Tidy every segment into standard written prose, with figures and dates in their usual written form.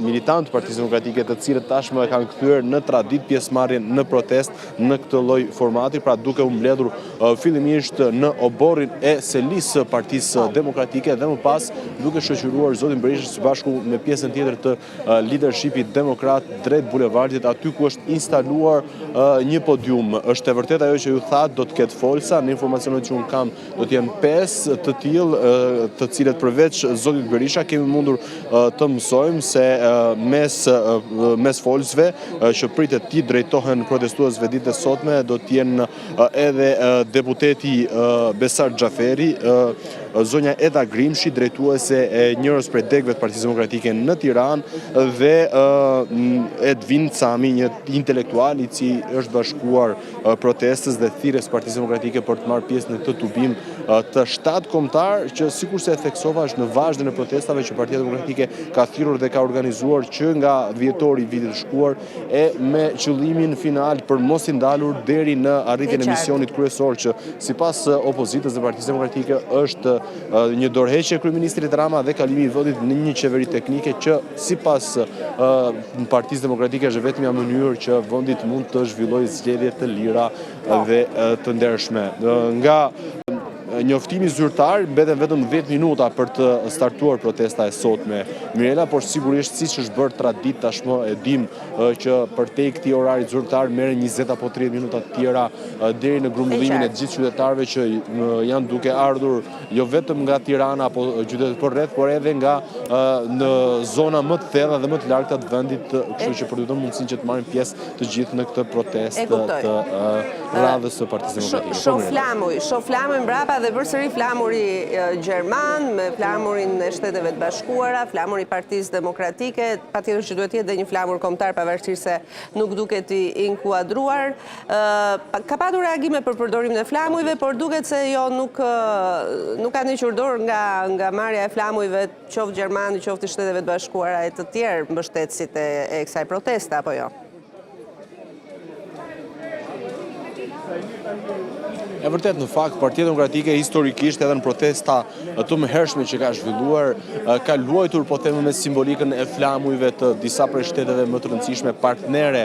militantë të Partisë Demokratike, të cilët tashmë kanë kthyer në traditë pjesëmarrjen në protestë në këtë lloj formati, pra duke u mbledhur fillimisht në oborrin e selisë së Partisë Demokratike dhe më pas duke shoqëruar zotin Berishën së bashku me pjesën tjetër të leadershipit demokrat drejt bulevardit, aty ku është instaluar një podium. Është e vërtetë ajo që ju thatë, do të ketë folsa, në informacionet që unë kam do të jenë 5 të tillë, të cilët përveç zotit Berisha kemi mundur të mësojmë se mes folsve që pritet të drejtohen protestuesve ditën e sotme do të jenë edhe deputeti Besar Xhaferi, zonja Eda Grimshi, drejtuese e njërës prej degëve të Partisë Demokratike në Tiranë, dhe Edvin Cami, një intelektual i cili është bashkuar protestës dhe thirrjes Partisë Demokratike për të marrë pjesë në këtë tubim të 7 kombëtar, që sikurse e theksova është në vazhdën e protestave që Partia Demokratike ka thirrur dhe ka organizuar që nga dhjetori i vitit të shkuar, e me qëllimin final për mos i ndalur deri në arritjen e misionit kryesor që sipas opozitës dhe Partisë Demokratike është një dorëheqje e kryeministrit Rama dhe kalimi i votit në një qeveri teknike që sipas Partisë Demokratike është vetmja mënyrë që vendi mund të zhvillojë zgjedhje të lira dhe të ndershme. Nga njoftimi zyrtar mbeten vetëm 10 minuta për të startuar protesta e sotme, Mirela, por sigurisht siç është bërë traditë tashmë e dim që përtej këtij orari zyrtar merren 20 apo 30 minuta të tjera deri në grumbullimin e të gjithë qytetarëve që janë duke ardhur jo vetëm nga Tirana apo qytetet përreth, por edhe nga në zona më të thella dhe më të largta të vendit, kështu që përdorim mundësinë që të marrin pjesë të gjithë në këtë protestë të radhës së Partisë Demokratike. Shoh flamuj mbrapa dhe përsëri flamuri gjerman me flamurin e Shteteve të Bashkuara, flamuri i Partisë Demokratike, patjetër që duhet të jetë edhe një flamur kombëtar pavarësisht se nuk duket i inkuadruar. Ka patur reagime për përdorimin e flamujve, por duket se jo nuk ka hequr dorë nga marrja e flamujve, qoftë gjerman, qoftë i Shteteve të Bashkuara e të tjerë mbështetësit e kësaj proteste, apo jo? E vërtet, në fakt, Partia Demokratike historikisht edhe në protesta të mëhershme që ka zhvilluar, ka luajtur, po themi, me simbolikën e flamujve të disa prej shteteve më të rëndësishme partnere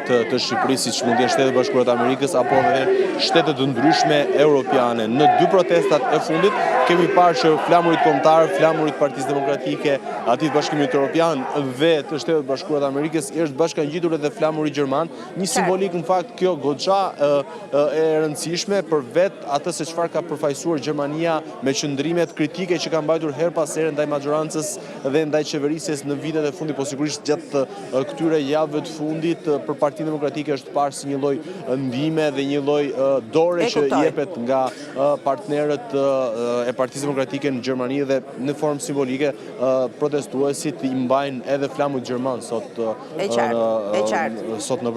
të Shqipërisë, siç mund të jenë Shtetet e Bashkuara të Amerikës apo edhe shtete të ndryshme europiane. Në 2 protestat e fundit kemi parë që flamurit kombëtar, flamurit Partisë Demokratike, aty të Bashkimit Evropian dhe të Shtetet e Bashkuara të Amerikës është bashkangjitur edhe flamuri gjerman, një simbolik në fakt kjo goxha e rëndësishme për vetë atë se çfarë ka përfaqësuar Gjermania me qëndrimet kritike që ka mbajtur her pas here ndaj maxhorancës dhe ndaj qeverisjes në vitet e fundit, po sigurisht gjatë këtyre javëve të fundit për Partinë Demokratike është parë si një lloj ndihme dhe një lloj dore që jepet nga partnerët e Partisë Demokratike në Gjermani dhe në formë simbolike protestuesit i mbajnë edhe flamujt gjerman sot në